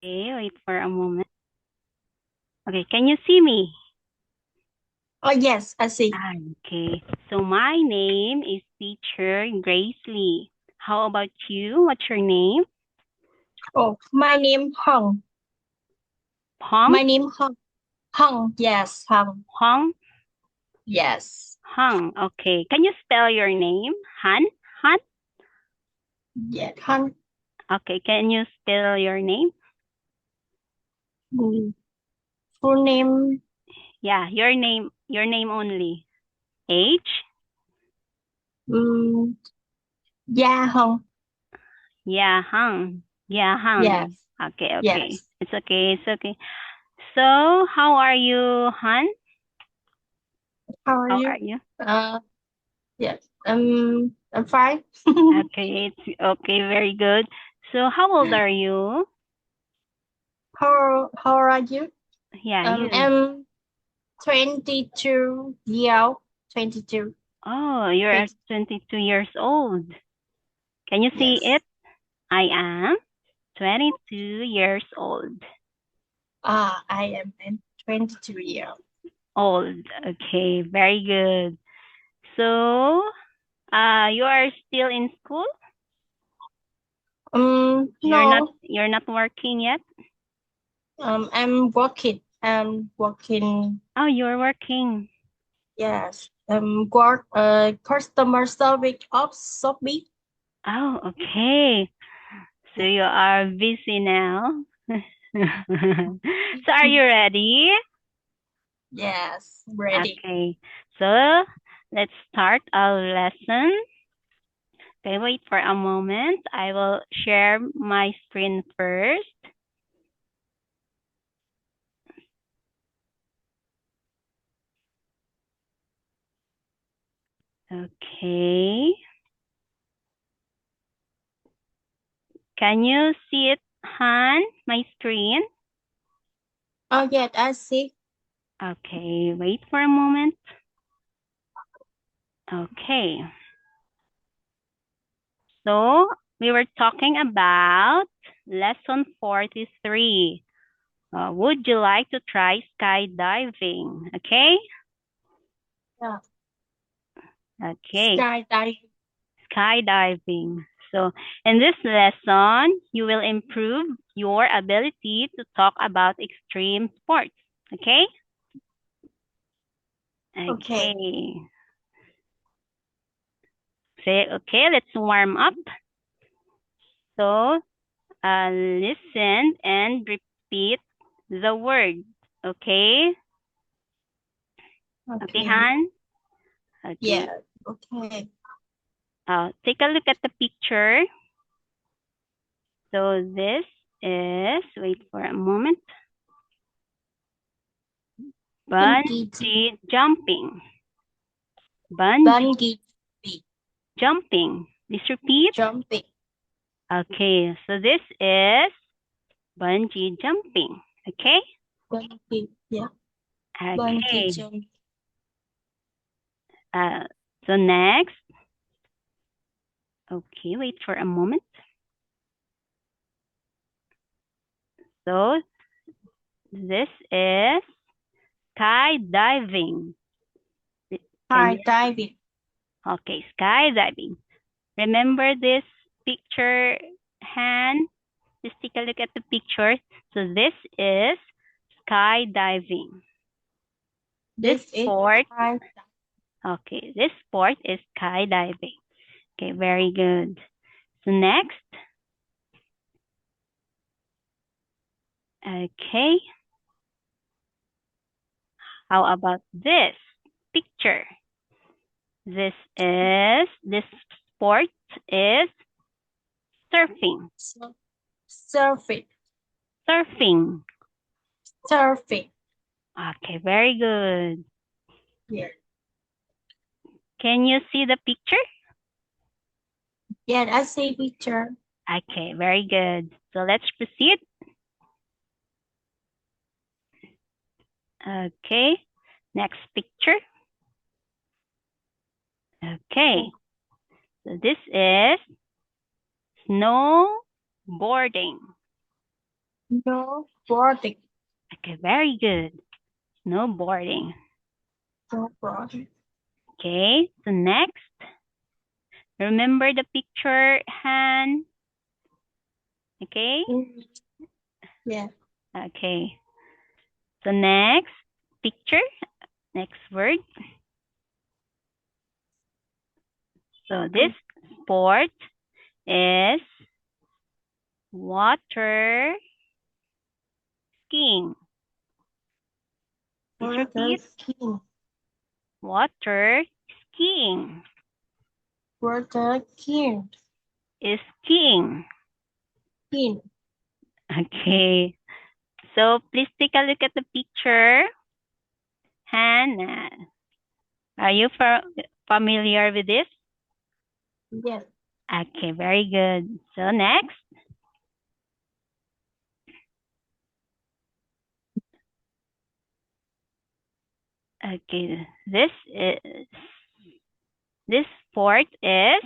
Okay, wait for a moment. Okay, can you see me? Oh, yes, I see. Okay, so my name is Teacher Grace Lee. How about you? What's your name? Oh, my name Hong. Hong? My name Hong. Hong, yes, Hong. Hong? Yes, Hong. Okay, can you spell your name? Han? Han? yes, Hong. Okay, can you spell your name? Mm, Full name, Yeah, your name only. H? um, Yeah Hong. Yeah, Hong. Yeah, Hong. Yes, Okay, okay. yes. It's okay, it's okay. So, how are you, Han? How are How you? are you? Uh, yes, I'm fine. Okay, it's okay, very good. So how old are you? How are you? Yeah, you. I'm 22 year 22. Oh, you're 20, 22 years old. Can you see yes. it? I am 22 years old. I am 22 year. Old. Okay, very good. So, you are still in school? No. You're not working yet? I'm working. I'm working. Oh, you're working. Yes. Work. Customer service of Shopee. Oh, okay. So you are busy now. So are you ready? Yes. Ready. Okay, so let's start our lesson. Okay, wait for a moment. I will share my screen first. Okay. Can you see it, Han? My screen? Oh yes, I see. Okay, wait for a moment. Okay. So we were talking about lesson 43. Would you like to try skydiving? Okay? Yeah. Okay. Skydiving. Skydiving. So, in this lesson, you will improve your ability to talk about extreme sports. Okay? Okay. Okay. Say, okay, let's warm up. So, listen and repeat the word. Okay? Okay, Okay. Han? Okay. Yeah. Okay. Take a look at the picture. So, this is, wait for a moment, Bungee. bungee jumping. Bungee Bungee. jumping. Please repeat. Jumping. Okay, so this is bungee jumping. Okay? Bungee. Yeah. Bungee Okay. jumping. Uh, so next, okay, wait for a moment. So this is skydiving. Can you? Skydiving. Okay, skydiving. Remember this picture, Han? Just take a look at the picture. So this is skydiving. This This is sport, skydiving. okay, this sport is skydiving. Okay, very good. So next, okay, how about this picture? This sport is surfing. Surfing. Surfing. Surfing. Okay, very good. Yeah. Can you see the picture? Yeah, I see picture. Okay, very good. So let's proceed. Okay, next picture. Okay, so this is snowboarding. Snowboarding. Okay, very good. Snowboarding. Snowboarding. Okay, so next, remember the picture, Han? Okay? Yeah. Okay. So next picture, next word. So this sport is water skiing. Please repeat. Skiing. Water skiing. Water skiing. Is skiing. Skiing. Okay. So please take a look at the picture. Hannah, are you familiar with this? Yes. Okay, very good. So next. Okay, this sport is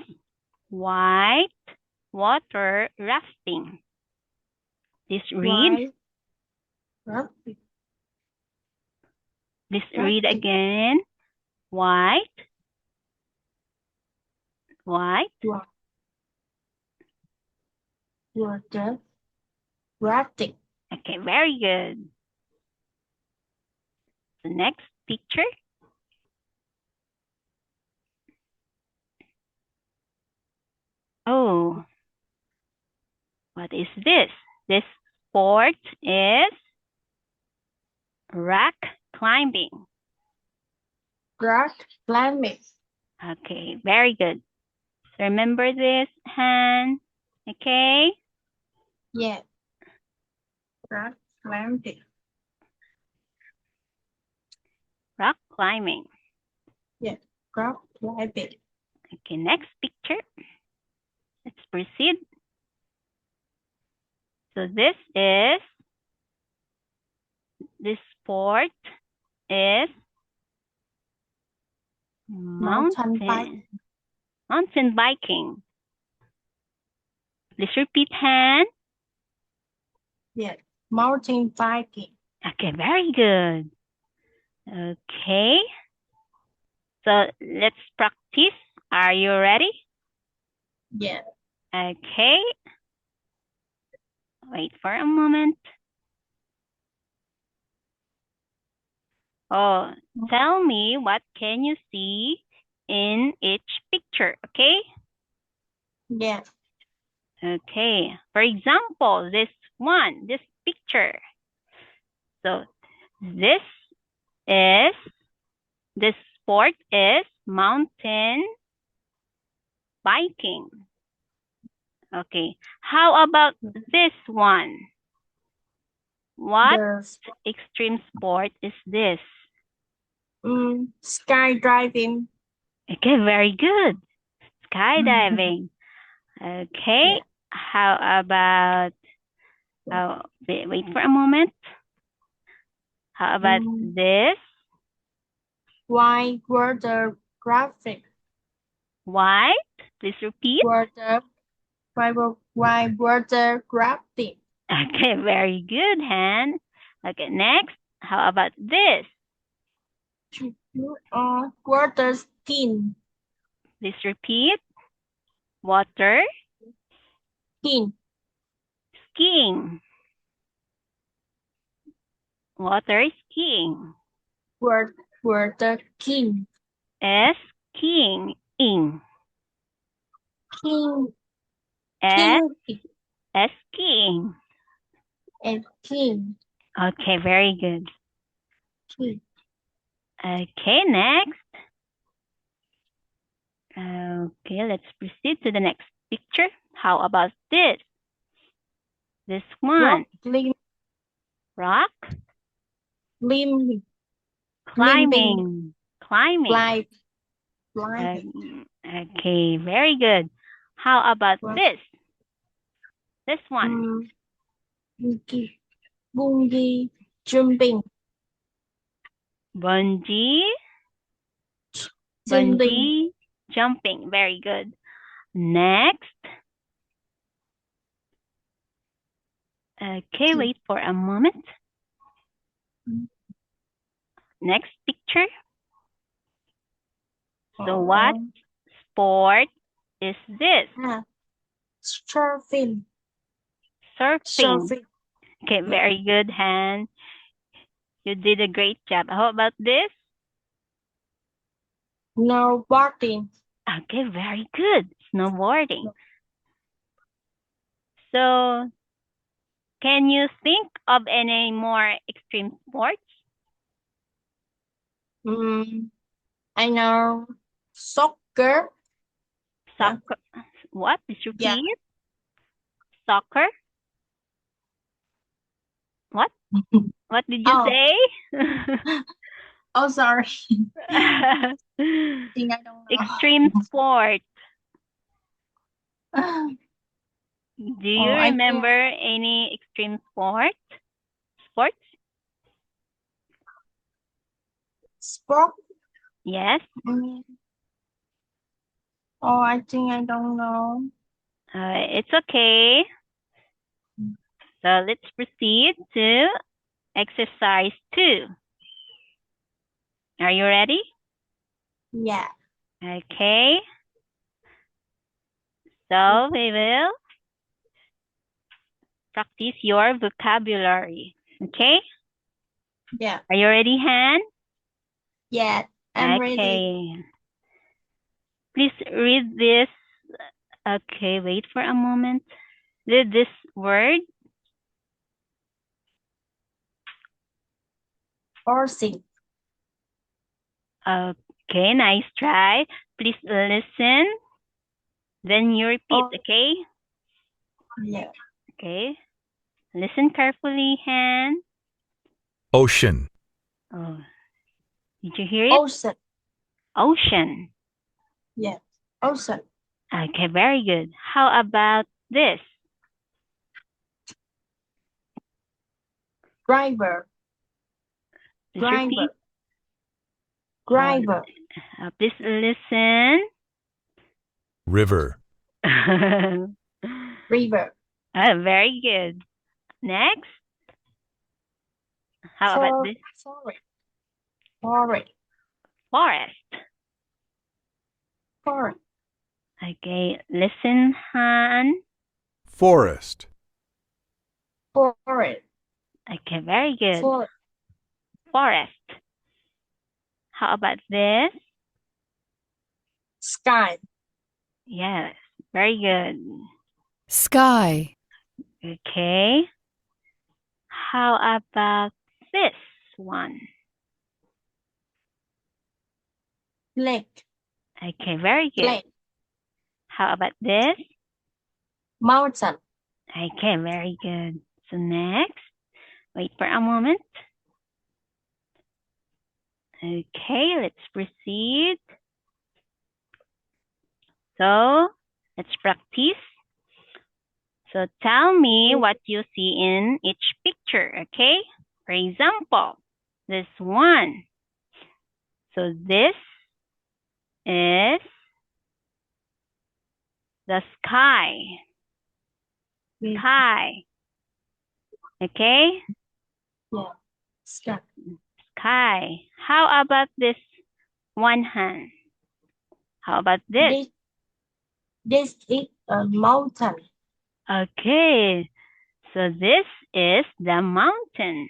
white water rafting. Please read. Rafting. Please read again. White. Water rafting. Okay, very good. The next picture. Oh, what is this? This sport is rock climbing. Rock climbing. Okay, very good. So remember this, Han. Okay? Yeah. Rock climbing. Rock climbing. Yeah. Rock climbing. Okay, next picture. Let's proceed. So this sport is mountain biking. Please repeat, Han. Yeah. Mountain biking. Okay, very good. Okay. So let's practice. Are you ready? Yeah. Okay. Wait for a moment. Oh, tell me what can you see in each picture, okay? Yeah. Okay. For example, this picture. So this sport is mountain biking. Okay. How about this one? What extreme sport is this? Skydiving. Okay, very good. Skydiving. Okay. Yeah. How about, wait for a moment. How about this? White water rafting. White? Please repeat. White water rafting. Okay, very good, Han. Okay, next. How about this? Water skiing. Please repeat. Water Skiing. skiing. Water skiing. Water skiing. Skiing. Ing. King. Skiing. And king. Okay, very good. King. Okay, next. Okay, let's proceed to the next picture. How about this? This one. Rock. Climbing. Okay, very good. How about this? This one. Bungee jumping. Bungee jumping. Very good. Next. Okay, wait for a moment. Next picture. So what sport is this? Surfing. Surfing. Okay, very good, Han. You did a great job. How about this? Snowboarding. Okay, very good. Snowboarding. So, can you think of any more extreme sports? I know soccer. Soccer. What? Did you Yeah. repeat? Soccer? What? What did you say? Oh, sorry. I think I don't know. Extreme sport. Do you remember any extreme sport? Sports? Sport? Yes. Oh, I think I don't know. It's okay. So let's proceed to exercise 2. Are you ready? Yeah. Okay. So we will practice your vocabulary. Okay? Yeah. Are you ready, Han? Yeah, I'm ready. Okay. Please read this. Okay, wait for a moment. Read this word. Horsing. Okay, nice try. Please listen. Then you repeat, okay? Yeah. Okay. Listen carefully, Han. Ocean. Oh, did you hear it? Ocean. Ocean. Yeah. Ocean. Okay, very good. How about this? Driver. Please repeat. Driver. Please listen. River. River. Very good. Next. How about this? Forest. Forest. Okay, listen, Han. Forest. Forest. Okay, very good. Forest. How about this? Sky. Yes, very good. Sky. Okay. How about this one? Lake. Okay, very good. Lake. How about this? Mountain. Okay, very good. So next, wait for a moment. Okay, let's proceed. So let's practice. So tell me what you see in each picture, okay? For example, this one. So this is the sky. Sky. Okay? Yeah. Sky. Sky. How about this one hand? How about this? This is a mountain. Okay. So this is the mountain.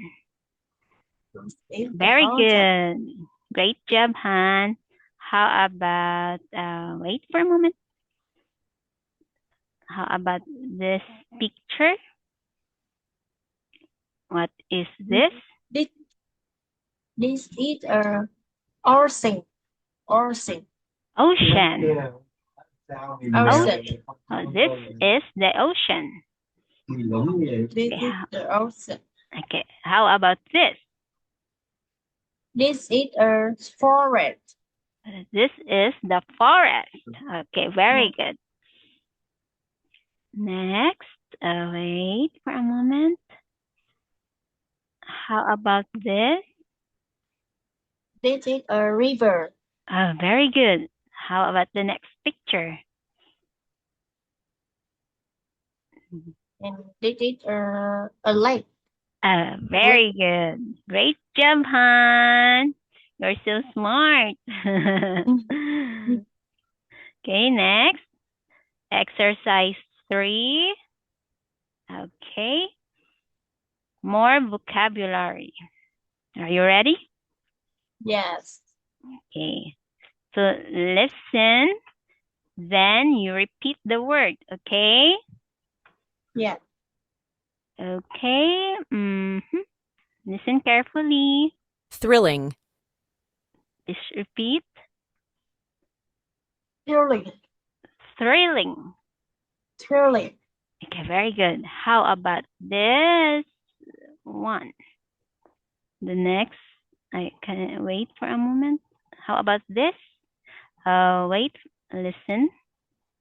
Very good. Great job, Han. How about, wait for a moment. How about this picture? What is this? This is a ocean. Ocean. Ocean. Ocean. Oh, this is the ocean. This is the ocean. Okay. How about this? This is a forest. This is the forest. Okay, very good. Next, wait for a moment. How about this? This is a river. Oh, very good. How about the next picture? And they did a lake. Very good. Great job, Han. You're so smart. Okay, next. Exercise 3. Okay. More vocabulary. Are you ready? Yes. Okay. So listen, then you repeat the word, okay? Yeah. Okay. Listen carefully. Thrilling. Please repeat. Thrilling. Thrilling. Thrilling. Okay, very good. How about this one? The next, I can wait for a moment. How about this? Wait, listen.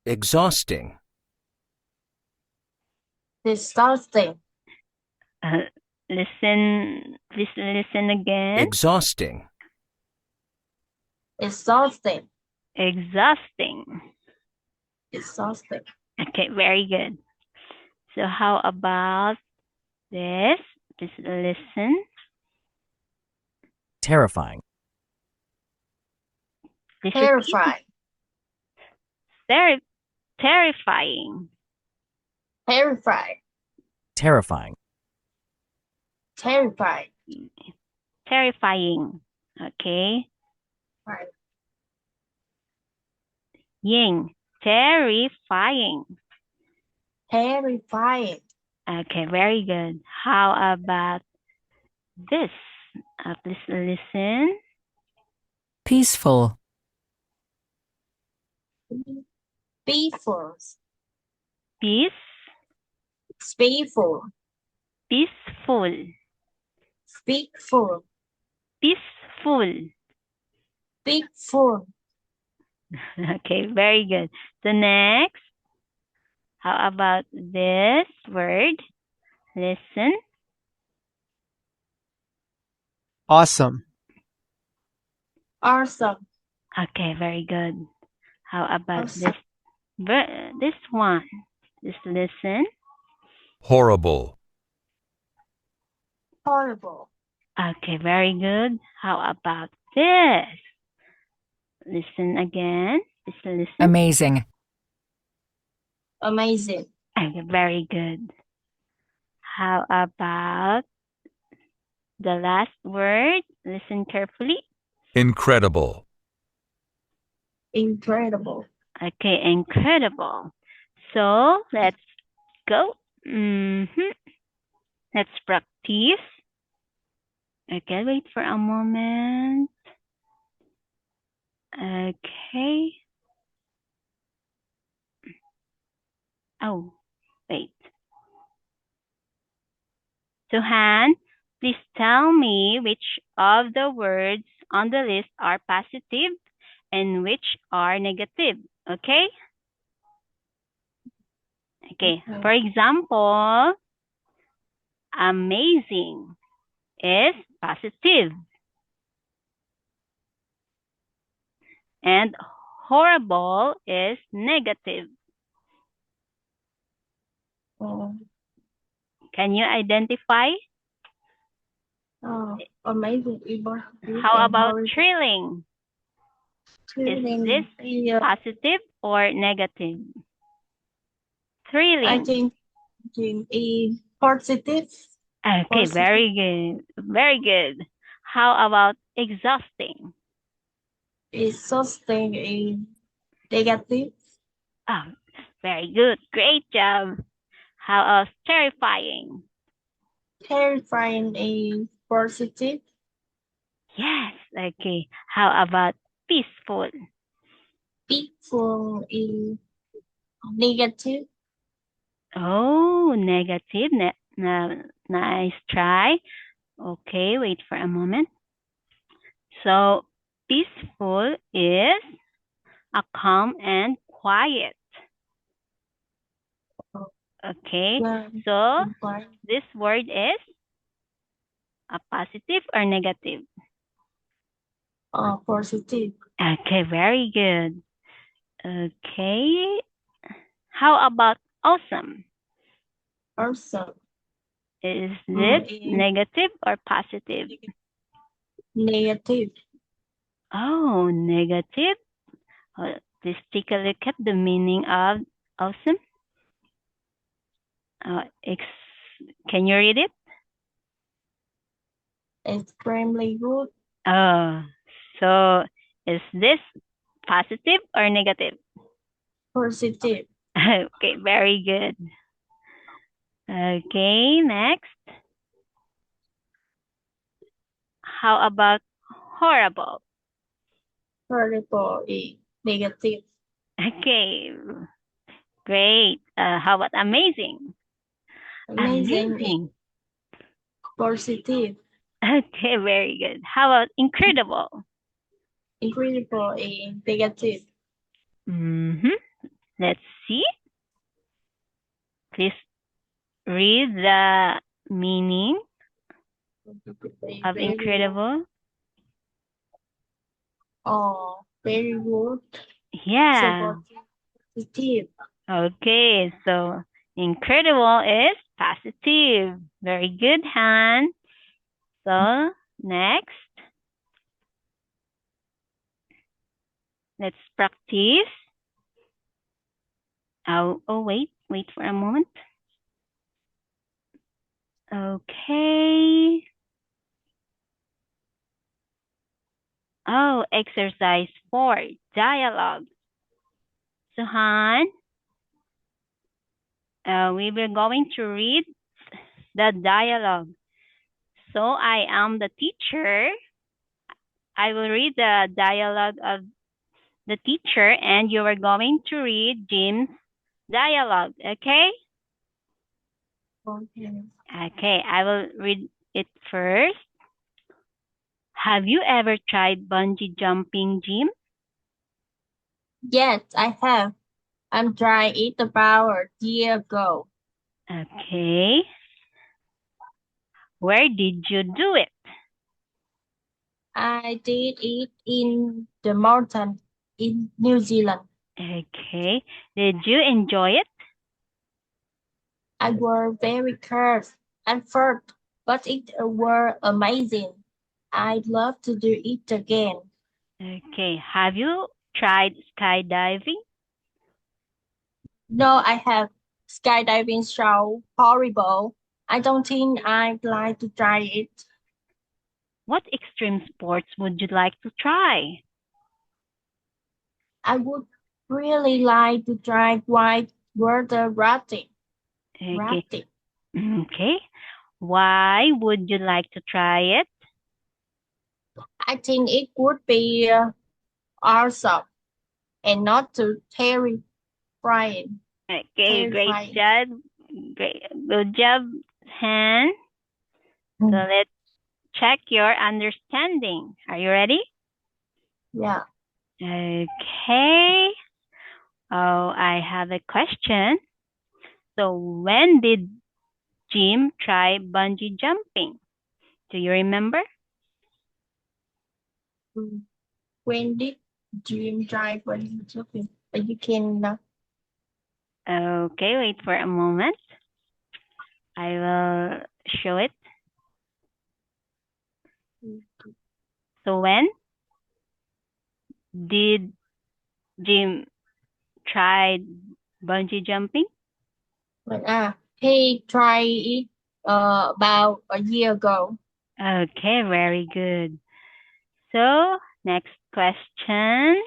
Exhausting. Disgusting. Listen, please listen again. Exhausting. Exhausting. Exhausting. Exhausting. Okay, very good. So how about this? Just listen. Terrifying. Please repeat. Terrifying. Terrifying. Terrifying. Terrifying. Terrifying. Terrifying. Okay. Right. Ying. Terrifying. Terrifying. Okay, very good. How about this? Please listen. Peaceful. Peaceful. Peace. Peaceful. Peaceful. Peaceful. Peaceful. Peaceful. Okay, very good. The next. How about this word? Listen. Awesome. Awesome. Okay, very good. How about Awesome. this one? Just listen. Horrible. Horrible. Okay, very good. How about this? Listen again. Just listen. Amazing. Amazing. Okay, very good. How about the last word? Listen carefully. Incredible. Incredible. Okay, incredible. So let's go. Let's practice. Okay, wait for a moment. Okay. Oh, wait. So Han, please tell me which of the words on the list are positive and which are negative. Okay? Okay. Okay. For example, amazing is positive. And horrible is negative. Can you identify? Amazing. How about thrilling? Thrilling. Is this positive or negative? Thrilling. I think positive. Okay, Positive. very good. Very good. How about exhausting? Exhausting is negative. Oh, very good. Great job. How about terrifying? Terrifying is positive. Yes. Okay. How about peaceful? Peaceful is negative. Oh, negative. Nice try. Okay, wait for a moment. So, peaceful is a calm and quiet. Okay, Yeah. so this word is a positive or negative? Positive. Okay, very good. Okay, how about awesome? Awesome. Is this Mm, negative or positive? Negative. Oh, negative. Let's take a look at the meaning of awesome. Uh, can you read it? Extremely good. Oh, so is this positive or negative? Positive. Okay, very good. Okay, next. How about horrible? Horrible is negative. Okay, great. How about amazing? Amazing is Amazing. positive. Okay, very good. How about incredible? Incredible is negative. Mm-hmm. Let's see. Please read the meaning of Very, incredible. very good. Yeah. So positive. Okay, so incredible is positive. Very good, Han. So next, let's practice. Wait for a moment. Okay. Oh, exercise 4, dialogue. So Han, we were going to read the dialogue. So I am the teacher. I will read the dialogue of the teacher and you are going to read Jim's dialogue, okay? Okay. Okay, I will read it first. Have you ever tried bungee jumping, Jim? Yes, I have. I'm trying it about a year ago. Okay. Where did you do it? I did it in the mountain in New Zealand. Okay. Did you enjoy it? I was very scared at first, but it was amazing. I'd love to do it again. Okay. Have you tried skydiving? No, I have. Skydiving so horrible. I don't think I'd like to try it. What extreme sports would you like to try? I would really like to try white water rafting. Okay. Okay. Why would you like to try it? I think it would be awesome and not too terrifying. Okay, great Terrifying. job. Great. Good job, Han. So let's check your understanding. Are you ready? Yeah. Okay. Oh, I have a question. So when did Jim try bungee jumping? Do you remember? When did Jim try bungee jumping? You can Okay, wait for a moment. I will show it. So when did Jim try bungee jumping? he tried it about a year ago. Okay, very good. So next question.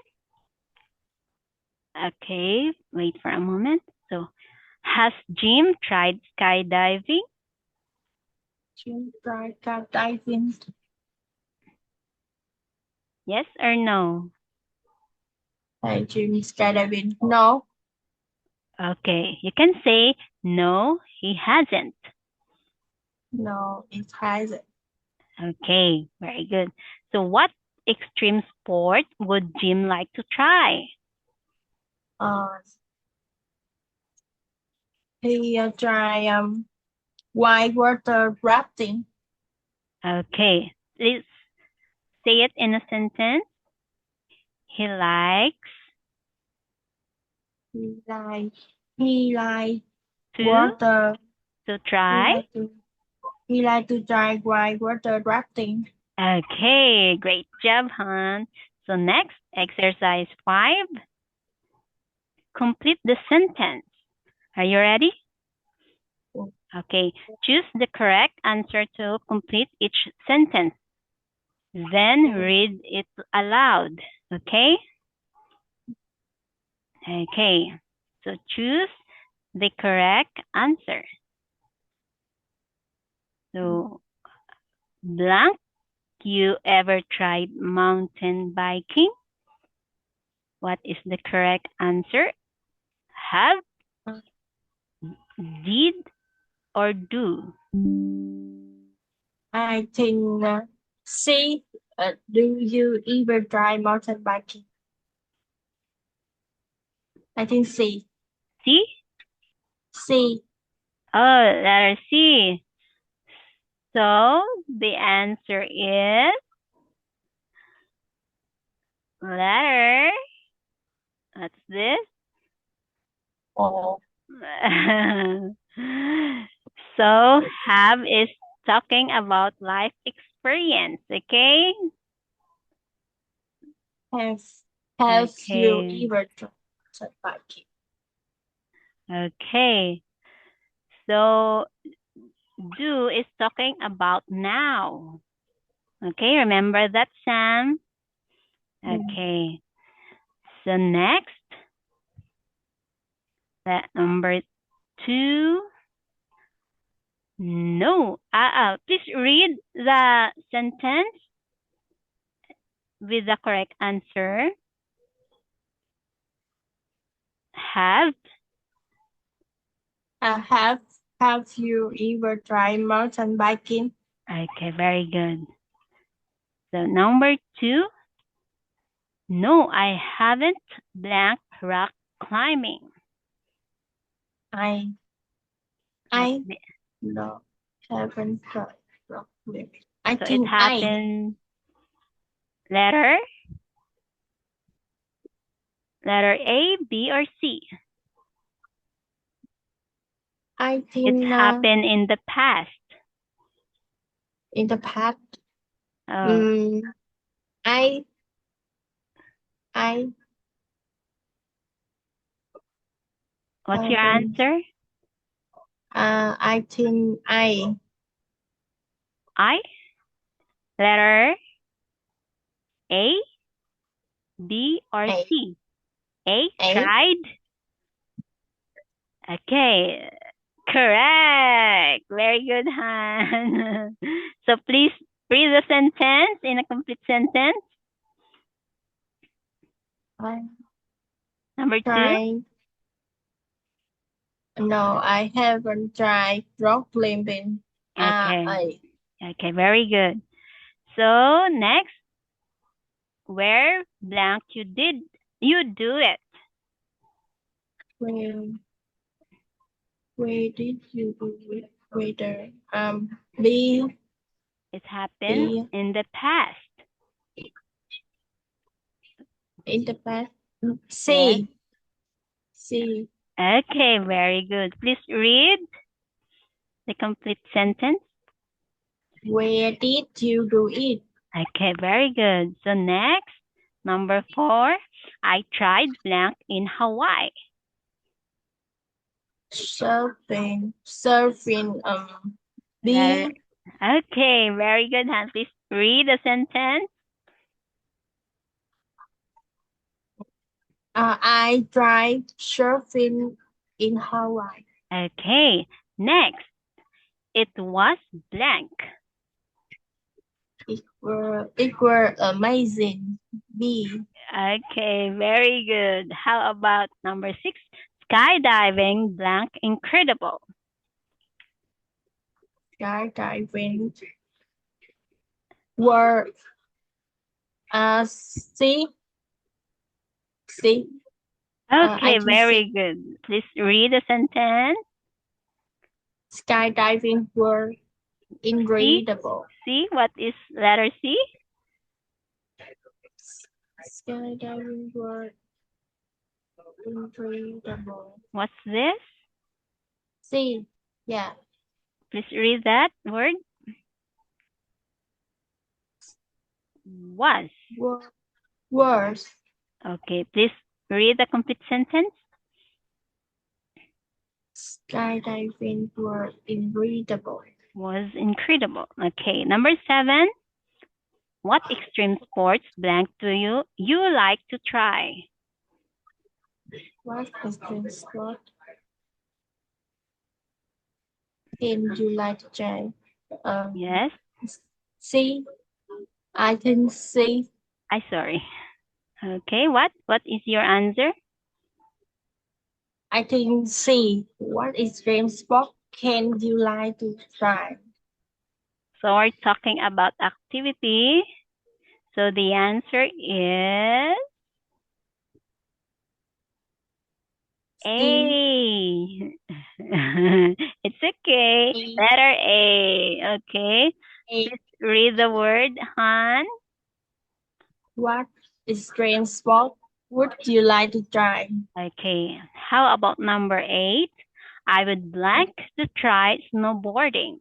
Okay, wait for a moment. So has Jim tried skydiving? Jim tried skydiving. Yes or no? Jim skydiving. No. Okay, you can say no, he hasn't. No, it hasn't. Okay, very good. So what extreme sport would Jim like to try? He tried white water rafting. Okay, let's say it in a sentence. He likes He like to water So try. He like to try whitewater rafting. Okay, great job, Han. So next, exercise 5. Complete the sentence. Are you ready? Okay, choose the correct answer to complete each sentence. Then read it aloud. Okay? Okay, so choose the correct answer. So, blank, you ever tried mountain biking? What is the correct answer? Have, did, or do? I think C. Do you ever try mountain biking? I think C. C? C. Oh, letter C. So, the answer is letter. What's this? Oh. So, have is talking about life experience, okay? Have you Okay. ever tried mountain biking? Okay. So, do is talking about now. Okay, remember that, Sam? Okay. So next, that number 2. No. Please read the sentence with the correct answer. Have. Have you ever tried mountain biking? Okay, very good. So number 2. No, I haven't blank rock climbing. I The- no haven't tried rock climbing. I So it think happened. Letter A, B, or C. I It's think happened in the past. in the past. Oh, I what's your haven't. answer? I think I Letter A, B, or A. C? A, A. tried? Okay, correct. Very good, Han. So please read the sentence in a complete sentence. I Number 2. tried. No, I haven't tried rock climbing. Okay. Okay, very good. So next, where blank you do it? Where did you do it? Whether B. It happened B. in the past. In the past. C. Yes. C. Okay, very good. Please read the complete sentence. Where did you do it? Okay, very good. So next, number 4, I tried blank in Hawaii. Surfing. B. Okay, very good, Han. Please read the sentence. I tried surfing in Hawaii. Okay, next, it was blank. It were amazing. B. Okay, very good. How about number 6? Skydiving blank incredible. Skydiving were C. C. Okay, I think very good. Please read the sentence. skydiving were incredible. C, what is letter C? Skydiving were incredible. What's this? C. Yeah. Please read that word. Was. Was. Okay, please read the complete sentence. Skydiving were incredible. Was incredible. Okay, number 7. What extreme sports blank do you like to try? What extreme sport can you like to try? Yes, See, I can see. sorry. Okay, what is your answer? I can see. What extreme sport can you like to try? So we're talking about activity. So the answer is A. It's okay. A. Letter A. Okay. Please read the word, Han. What extreme sport would you like to try? Okay. How about number 8? I would like to try snowboarding.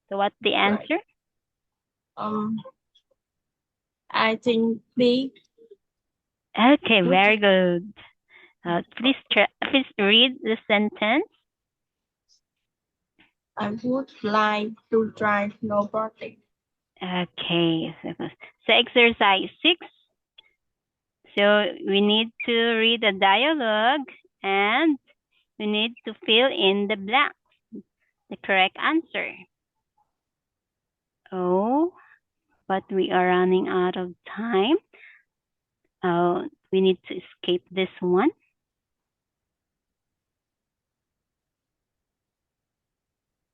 So what's the answer? I think B. Okay, very good. Please read the sentence. I would like to try snowboarding. Okay. So exercise 6. So we need to read the dialogue and we need to fill in the blanks, the correct answer. Oh, but we are running out of time. We need to escape this one.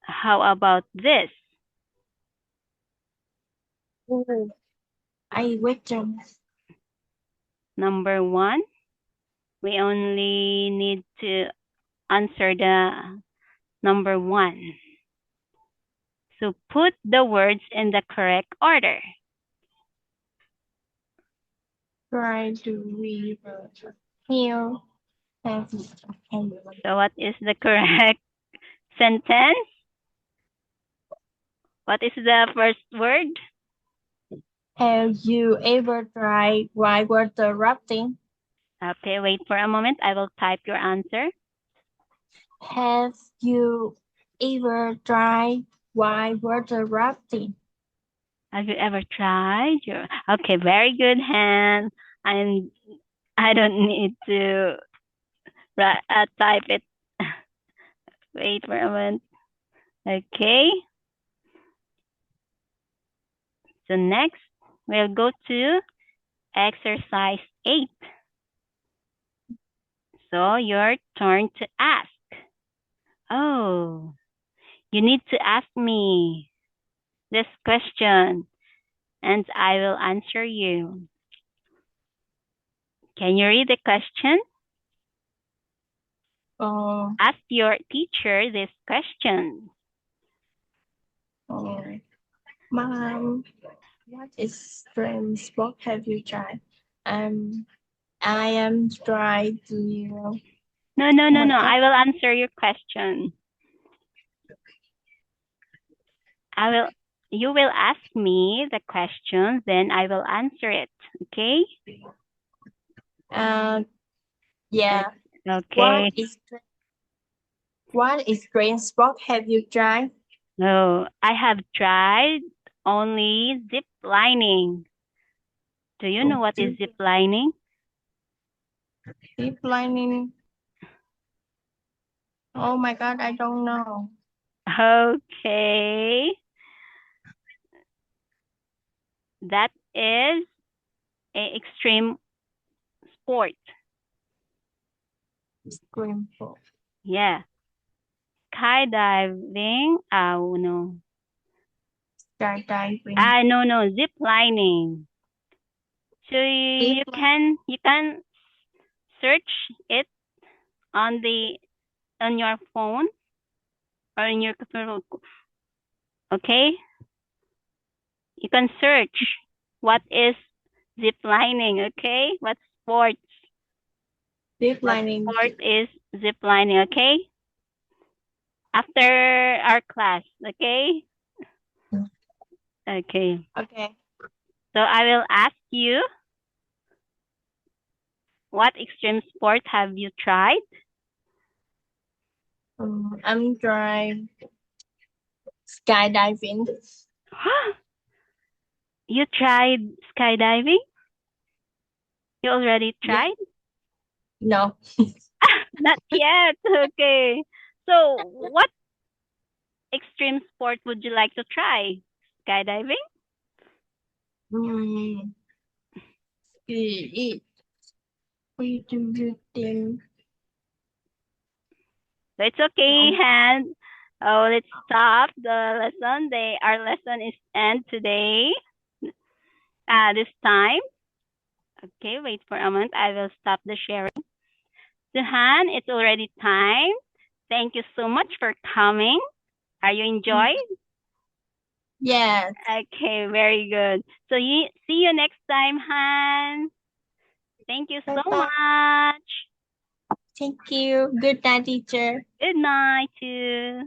How about this? Oh, I wait. Number 1, we only need to answer the number 1. So put the words in the correct order. Try to read here. So what is the correct sentence? What is the first word? Have you ever tried whitewater rafting? Okay, wait for a moment. I will type your answer. Have you ever tried whitewater rafting? Have you ever tried Okay, very good, Han. I don't need to type it. Wait for a moment. Okay. So next, we'll go to exercise 8. So your turn to ask. Oh, you need to ask me this question and I will answer you. Can you read the question? Ask your teacher this question. Mom, what extreme sport have you tried? I am trying to. No. I will answer your question. You will ask me the question, then I will answer it. Okay? Yeah. Okay. What extreme sport have you tried? No, I have tried only zip lining. Do you know what is zip lining? Zip lining. Oh my God, I don't know. Okay. That is an extreme sport. Extreme sport. Yeah. Skydiving. Oh, no. Skydiving. No. Zip lining. So you can search it on your phone or in your computer. Okay? You can search what is zip lining, okay? What sports? Zip lining. What sport is zip lining, okay? after our class, okay? Okay. Okay. So I will ask you, what extreme sport have you tried? I'm trying skydiving. You tried skydiving? You already Yeah. tried? No. Not yet. Okay. So what extreme sport would you like to try? Skydiving? Mm, it, thing. So it's okay, No. and let's stop the lesson. Our lesson is end today. This time. Okay, wait for a moment. I will stop the sharing. Suhan, it's already time. Thank you so much for coming. Are you enjoying? Yes. Okay, very good. So see you next time, Han. Thank you so Bye-bye. much. Thank you. Good night, teacher. Good night too.